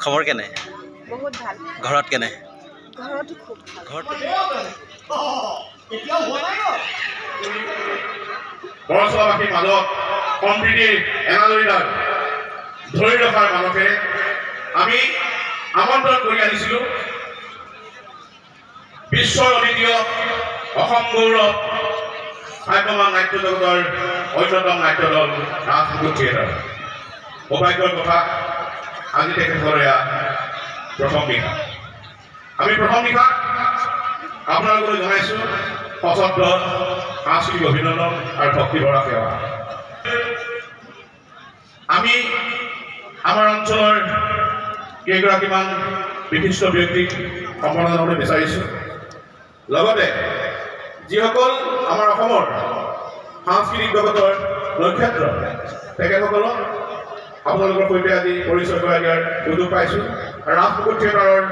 খবৰ কেনে? বহুত ভাল। ঘৰত কেনে? ঘৰতো খুব ভাল। ঘৰত বৰচলাবাসীৰ মাজত সম্প্ৰীতিৰ এনাজৰীডাল ধৰি ৰখাৰ মানসেৰে আমি আমন্ত্ৰণ কৰি আনিছিলোঁ বিশ্বৰ অদ্বিতীয় অসম গৌৰৱ ভাগ্যৱান নাট্য জগতৰ অন্যতম নাট্য দল ৰাজ মুকুট থিয়েটাৰ। সৌভাগ্যৰ কথা, আজি তেখেতসকলৰ এয়া প্ৰথম নিশা। আমি প্ৰথম নিশা আপোনালোকলৈ জনাইছোঁ সশ্ৰদ্ধ সাংস্কৃতিক অভিনন্দন আৰু ভক্তিভৰা সেৱা। আমি আমাৰ অঞ্চলৰ কেইগৰাকীমান বিশিষ্ট ব্যক্তিক সম্বৰ্ধনা জনাবলৈ বিচাৰিছোঁ। লগতে যিসকল আমাৰ অসমৰ সাংস্কৃতিক জগতৰ নক্ষত্ৰ তেখেতসকলক আপোনালোকৰ সৈতে আজি পৰিচয় কৰাই দিয়াৰ সুযোগ পাইছোঁ। আৰু ৰাজ মুকুট থিয়েটাৰৰ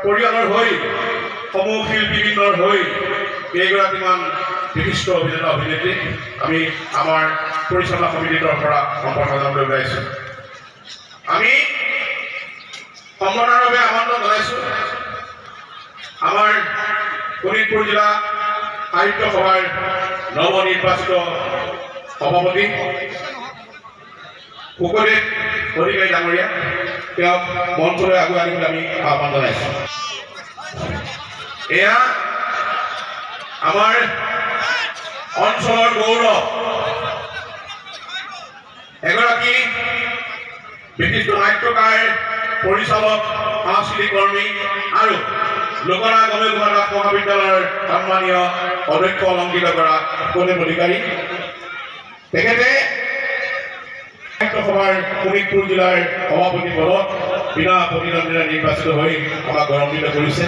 পৰিয়ালৰ হৈ সমূহ শিল্পীবৃন্দৰ হৈ কেইগৰাকীমান বিশিষ্ট অভিনেতা অভিনেত্ৰীক আমি আমাৰ পৰিচালনা সমিতিৰ পৰা সম্বৰ্ধনা জনাবলৈ ওলাইছোঁ। আমি সম্বৰ্ধনাৰ বাবে আমন্ত্ৰণ জনাইছোঁ আমাৰ শোণিতপুৰ জিলা সাহিত্য সভাৰ নৱনিৰ্বাচিত সভাপতি শুকদেৱ অধিকাৰী ডাঙৰীয়া, তেওঁক মঞ্চলৈ আগুৱাই আনিবলৈ আমি আহ্বান জনাইছোঁ। এয়া আমাৰ অঞ্চলৰ গৌৰৱ, এগৰাকী বিশিষ্ট নাট্যকাৰ, পৰিচালক, সাংস্কৃতিক কৰ্মী আৰু লোকনাথ গমেকুমাৰ দাস মহাবিদ্যালয়ৰ সন্মানীয় অধ্যক্ষ অলংকৃত কৰা শুকদেৱ অধিকাৰী। তেখেতে সাহিত্য সভাৰ শোণিতপুৰ জিলাৰ সভাপতি পদত বিনা প্ৰতিদ্বন্দ্বিতাৰে নিৰ্বাচিত হৈ আমাক গৌৰৱান্বিত কৰিছে।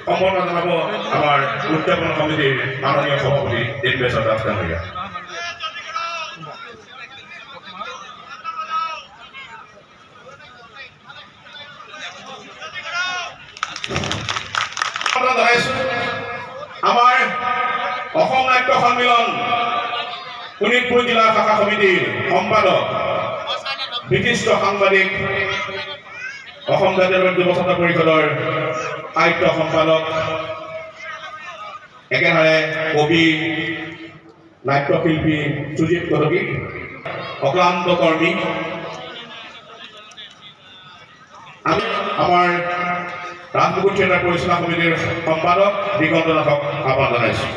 সম্বৰ্ধনা জনাব আমাৰ উদযাপন সমিতিৰ মাননীয় সভাপতি দিনবেশ্বৰ দাস ডাঙৰীয়া। জনাইছোঁ আমাৰ অসম নাট্য সন্মিলন শোণিতপুৰ জিলা শাখা সমিতিৰ সম্পাদক, বিশিষ্ট সাংবাদিক, অসম জাতীয় যুৱ ছাত্ৰ পৰিষদৰ সাহিত্য সম্পাদক, একেদৰে কবি, নাট্যশিল্পী সুজিত কটকী, অক্লান্ত কৰ্মী। আমি আমাৰ ৰাজ মুকুট থিয়েটাৰ পৰিচালনা সমিতিৰ সম্পাদক দিগন্ত নাথক আহ্বান জনাইছোঁ।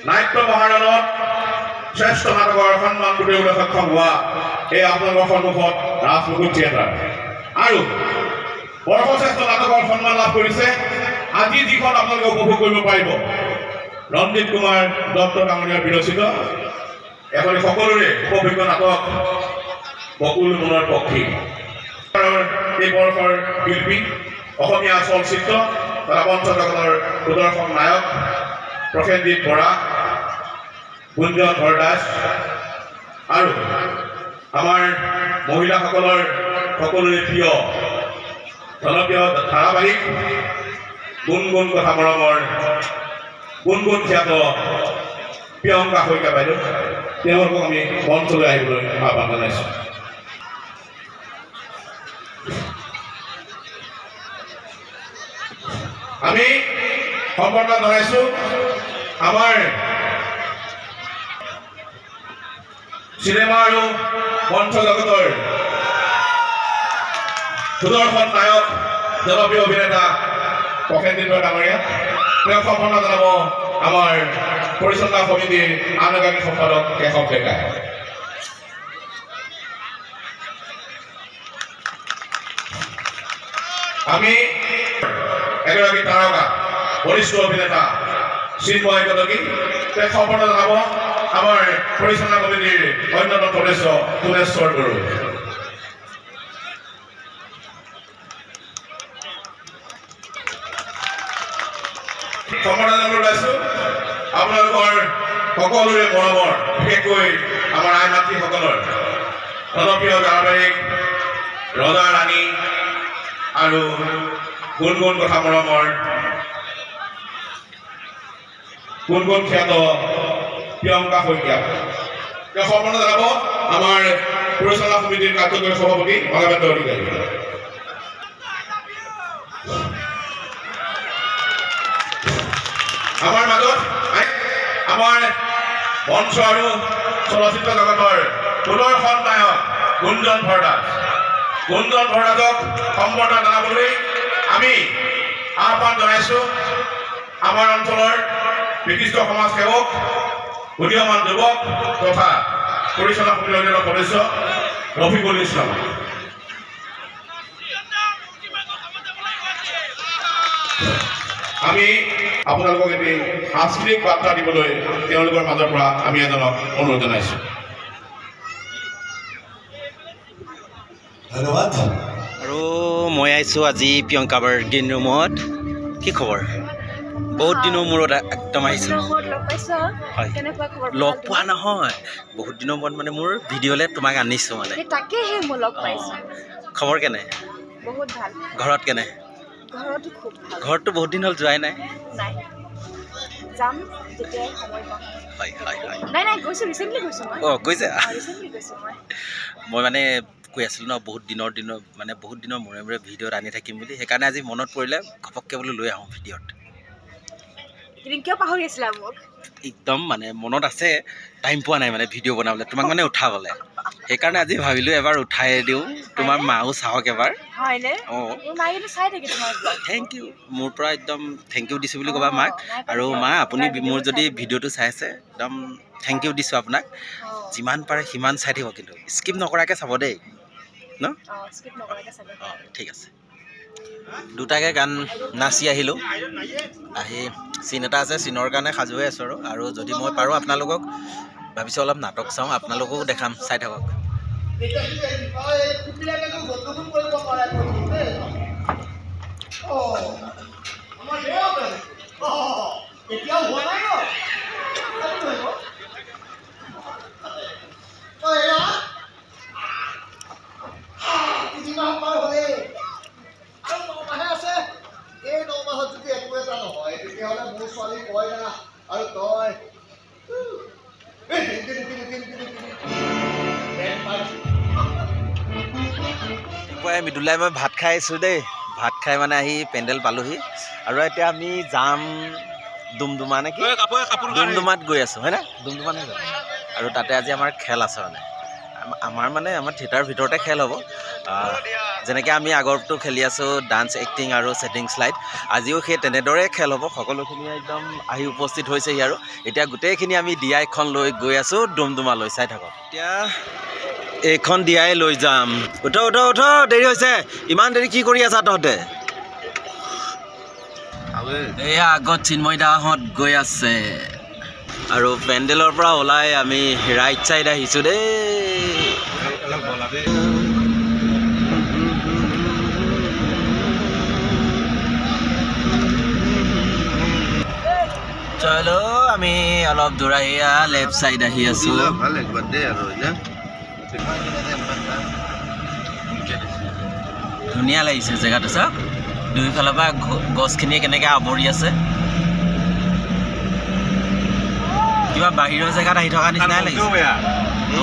নাট্য মহাৰণত শ্ৰেষ্ঠ নাটকৰ সন্মান বুটলিবলৈ সক্ষম হোৱা এই আপোনালোকৰ সন্মুখত ৰাজ মুকুট থিয়েটাৰ আৰু বৰ্ষশ্ৰেষ্ঠ নাটকৰ সন্মান লাভ কৰিছে আজি যিখন আপোনালোকে উপভোগ কৰিব পাৰিব ৰঞ্জিত কুমাৰ দত্ত ডাঙৰীয়াৰ বিৰচিত এখন সকলোৰে উপভোগ্য নাটক বকুল মনৰ পক্ষী। এই বৰ্ষৰ শিল্পী, অসমীয়া চলচ্চিত্ৰ তথা মঞ্চ জগতৰ প্ৰদৰ্শক নায়ক প্ৰসেনজিৎ বৰা, গুঞ্জন বৰদাস আৰু আমাৰ মহিলাসকলৰ সকলোৰে প্ৰিয় জনপ্ৰিয় ধাৰাবাহিক গুণগুণ কথা মৰমৰ গুণগুণ খ্যাত প্ৰিয়ংকা শইকীয়া বাইদেউ, তেওঁলোকক আমি মঞ্চলৈ আহিবলৈ আহ্বান জনাইছোঁ। আমি সম্বৰ্ধনা জনাইছোঁ আমাৰ চিনেমা আৰু মঞ্চ জগতৰ সুদৰ্শন নায়ক, জনপ্ৰিয় অভিনেতা প্ৰসেনজিৎ বৰা ডাঙৰীয়া। তেওঁক সম্বৰ্ধনা জনাব আমাৰ পৰিচালনা সমিতিৰ আন এগৰাকী সম্পাদক কেশৱ ডেকা। আমি এগৰাকী তাৰকা, বৰিষ্ঠ অভিনেতা চিন্ময় কটকী, তেওঁক সম্বৰ্ধনা জনাব আমাৰ পৰিচালনা সমিতিৰ অন্যতম সদস্য সুনেশ্বৰ বড়ো। সম্বৰ্ধনা জনাবলৈ ওলাইছোঁ আপোনালোকৰ সকলোৰে মৰমৰ, বিশেষকৈ আমাৰ আই মাতৃসকলৰ জনপ্ৰিয় ধাৰাবাহিক ৰজা ৰাণী আৰু গুণগুণ কথা মৰমৰ গুণগুণ খ্যাত প্ৰিয়ংকা শইকীয়া। তেওঁ সম্বৰ্ধনা জনাব আমাৰ পৰিচালনা সমিতিৰ কাৰ্যকৰী সভাপতি বালাবেন্দ্ৰ অধিকাৰী। আমাৰ মাজত আমাৰ মঞ্চ আৰু চলচ্চিত্ৰ জগতৰ সুদৰ্শন নায়ক গুঞ্জন ভৰদাস। গুঞ্জন ভৰদাসক সম্বৰ্ধনা জনাবলৈ আমি আহ্বান জনাইছোঁ আমাৰ অঞ্চলৰ বিশিষ্ট সমাজসেৱক, উদীয়মান যুৱক তথা পৰিচালনা সমিতিৰ অন্যান্য সদস্য ৰফিকুল ইছলাম। আমি আপোনালোকক এটি সাংস্কৃতিক বাৰ্তা দিবলৈ তেওঁলোকৰ মাজৰ পৰা আমি এজনক অনুৰোধ জনাইছোঁ। ধন্যবাদ। আৰু মই আহিছোঁ আজি প্ৰিয়ংকাবাৰ গ্ৰীণ ৰুমত। কি খবৰ? বহুত দিনৰ মূৰত একদম আহিছোঁ। হয়, লগ পোৱা নহয়, বহুত দিনৰ মূৰত মানে মোৰ ভিডিঅ'লৈ তোমাক আনিছোঁ মানে। তাকেহে মই লগ পাইছোঁ। খবৰ কেনে? বহুত ভাল। ঘৰত কেনে? ঘৰতো খুব ভাল। ঘৰততো বহুত দিন হ'ল যোৱাই নাই। নাই, যাম যেতিয়াই সময় পাম। হয় হয় হয়। নাই গৈছোঁ, ৰিচেণ্টলি গৈছোঁ মই। গৈছে? ৰিচেণ্টলি গৈছোঁ মই মানে কৈ আছিলোঁ ন, বহুত দিনৰ মূৰে মূৰে ভিডিঅ'ত আনি থাকিম বুলি, সেইকাৰণে আজি মনত পৰিলে ঘপককৈ বোলো লৈ আহোঁ ভিডিঅ'ত। কিয় পাহৰি আছিলা মোক? একদম মানে মনত আছে, টাইম পোৱা নাই মানে ভিডিঅ' বনাবলৈ, তোমাক মানে উঠাবলৈ। সেইকাৰণে আজি ভাবিলোঁ এবাৰ উঠাই দিওঁ, তোমাৰ মাও চাওক এবাৰ। হয়নে? অঁ, চাই থাকে তোমাৰ ব্লগ। Thank U. মোৰ পৰা একদম থেংক ইউ দিছোঁ বুলি ক'বা মাক। আৰু মা, আপুনি মোৰ যদি ভিডিঅ'টো চাই আছে, একদম থেংক ইউ দিছোঁ আপোনাক। যিমান পাৰে সিমান চাই থাকিব, কিন্তু স্কিপ নকৰাকৈ চাব দেই ন? অঁ, ঠিক আছে। দুটাকৈ গান নাচি আহিলোঁ। আহি চিন এটা আছে, চিনৰ কাৰণে সাজু হৈ আছোঁ আৰু যদি মই পাৰোঁ আপোনালোকক ভাবিছোঁ অলপ নাটক চাওঁ, আপোনালোককো দেখাম, চাই থাকক। মৃদুলাই মই ভাত খাই আহিছোঁ দেই। ভাত খাই মানে আহি পেণ্ডেল পালোহি আৰু এতিয়া আমি যাম ডুমডুমা নেকি? ডুমডুমাত গৈ আছোঁ হয়নে? ডুমডুমাত যাম আৰু তাতে আজি আমাৰ খেল আছে মানে। আমাৰ থিয়েটাৰৰ ভিতৰতে খেল হ'ব। যেনেকৈ আমি আগৰটো খেলি আছোঁ ডান্স, এক্টিং আৰু ছেটিং শ্লাইড, আজিও সেই তেনেদৰে খেল হ'ব। সকলোখিনি একদম আহি উপস্থিত হৈছেহি আৰু এতিয়া গোটেইখিনি আমি DI-খন লৈ গৈ আছোঁ ডুমডুমালৈ, চাই থাকক। এতিয়া এইখন DI লৈ যাম। উঠ, দেৰি হৈছে। ইমান দেৰি কি কৰি আছা তহঁতে? এয়া আগত চিন্ময় দাহঁত গৈ আছে আৰু পেণ্ডেলৰ পৰা ওলাই আমি ৰাইট ছাইড আহিছোঁ দেই। চলো আমি অলপ দূৰ আহিয়া লেফ্ট ছাইড আহি আছোঁ। ধুনীয়া লাগিছে জেগাটো, চাওক দুইফালৰ পৰা গছখিনিয়ে কেনেকৈ আৱৰি আছে। কিবা বাহিৰৰ জেগাত আহি থকা নিচিনাই লাগিছে।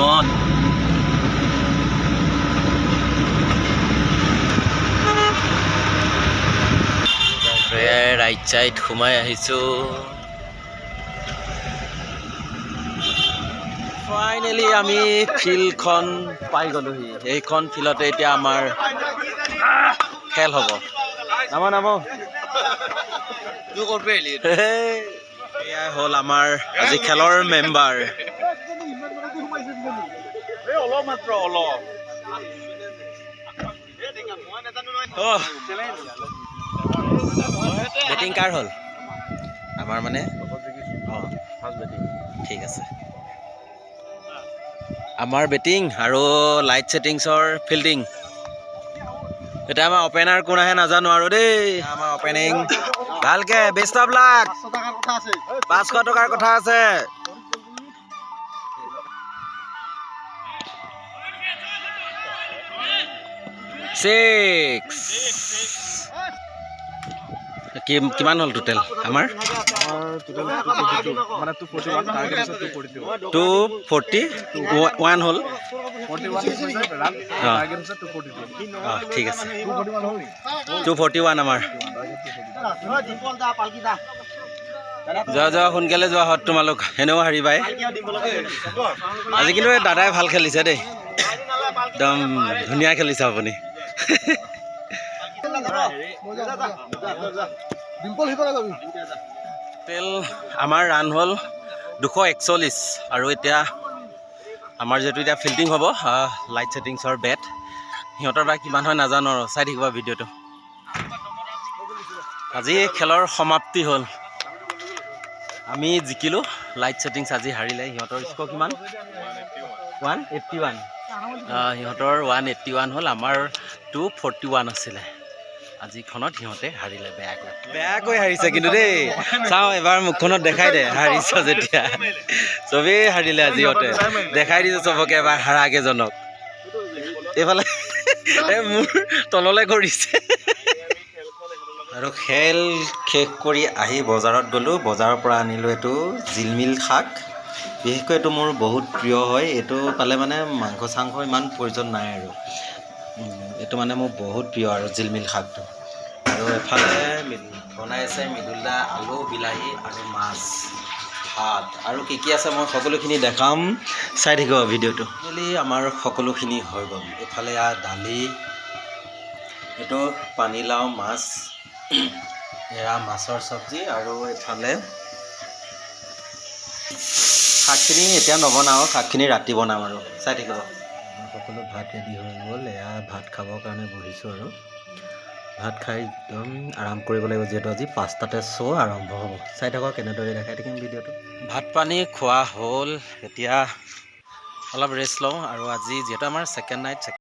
অঁ, ৰাইট ছাইড সোমাই আহিছোঁ। ফাইনেলি আমি ফিল্ডখন পাই গ'লোহি। এইখন ফিল্ডতে এতিয়া আমাৰ খেল হ'ব। নাম এয়াই হ'ল আমাৰ আজি খেলৰ মেম্বাৰ। বেটিং কাৰ হ'ল? আমাৰ মানে অঁ, ঠিক আছে। আমাৰ বেটিং আৰু লাইট ছেটিংছৰ ফিল্ডিং। এতিয়া আমাৰ অপেনাৰ কোন আহে নাজানো আৰু দেই। আমাৰ অপেনিং ভালকে, বেষ্ট অফ লাক। 500 টকাৰ কথা আছে। কিমান হ'ল টোটেল আমাৰ? 241 হ'ল ঠিক আছে 241 আমাৰ যোৱা সোনকালে যোৱা হত তোমালোক এনেও হাৰিবাই আজি কিন্তু দাদাই ভাল খেলিছে দেই একদম ধুনীয়া খেলিছে আপুনি তেল আমাৰ ৰান হ'ল 241 আৰু এতিয়া আমাৰ যিহেতু এতিয়া ফিল্ডিং হ'ব লাইট ছেটিংছৰ বেট সিহঁতৰ বা কিমান হয় নাজানো আৰু চাই থাকিব ভিডিঅ'টো আজি খেলৰ সমাপ্তি হ'ল আমি জিকিলোঁ লাইট ছেটিংছ আজি হাৰিলে সিহঁতৰ স্ক'ৰ কিমান 181 সিহঁতৰ 181 হ'ল আমাৰ 241 আছিলে আজিখনত সিহঁতে হাৰিলে বেয়াকৈ হাৰিছে কিন্তু দেই চাওঁ এবাৰ মুখখনত দেখাই দে হাৰিছ যেতিয়া চবেই হাৰিলে আজি সিহঁতে দেখাই দিছে চবকে এবাৰ হাৰাকেইজনক এইফালে মোৰ তললৈ কৰিছে আৰু খেল শেষ কৰি আহি বজাৰত গ'লোঁ বজাৰৰ পৰা আনিলোঁ এইটো জিলমিল শাক বিশেষকৈ এইটো মোৰ বহুত প্ৰিয় হয় এইটো পালে মানে মাংস চাংস ইমান প্ৰয়োজন নাই আৰু এইটো মানে মোৰ বহুত প্ৰিয় আৰু জিলমিল শাকটো আৰু এফালে বনাই আছে মৃদুলদা আলু বিলাহী আৰু মাছ ভাত আৰু কি আছে মই সকলোখিনি দেখাম চাই থাকিব ভিডিঅ'টো আমাৰ সকলোখিনি হৈ গ'ল এফালে দালি এইটো পানীলাও মাছ এয়া মাছৰ চব্জি আৰু এফালে শাকখিনি এতিয়া নবনাওঁ শাকখিনি ৰাতি বনাম আৰু চাই থাকিব সকলো ভাত ৰেডি হৈ গ'ল এয়া ভাত খাবৰ কাৰণে বহিছোঁ আৰু ভাত খাই একদম আৰাম কৰিব লাগিব যিহেতু আজি 5টাতে শ্ব' আৰম্ভ হ'ব চাই থাকক কেনেদৰে দেখাই থাকিম ভিডিঅ'টো ভাত পানী খোৱা হ'ল এতিয়া অলপ ৰেষ্ট লওঁ আৰু আজি যিহেতু আমাৰ ছেকেণ্ড নাইট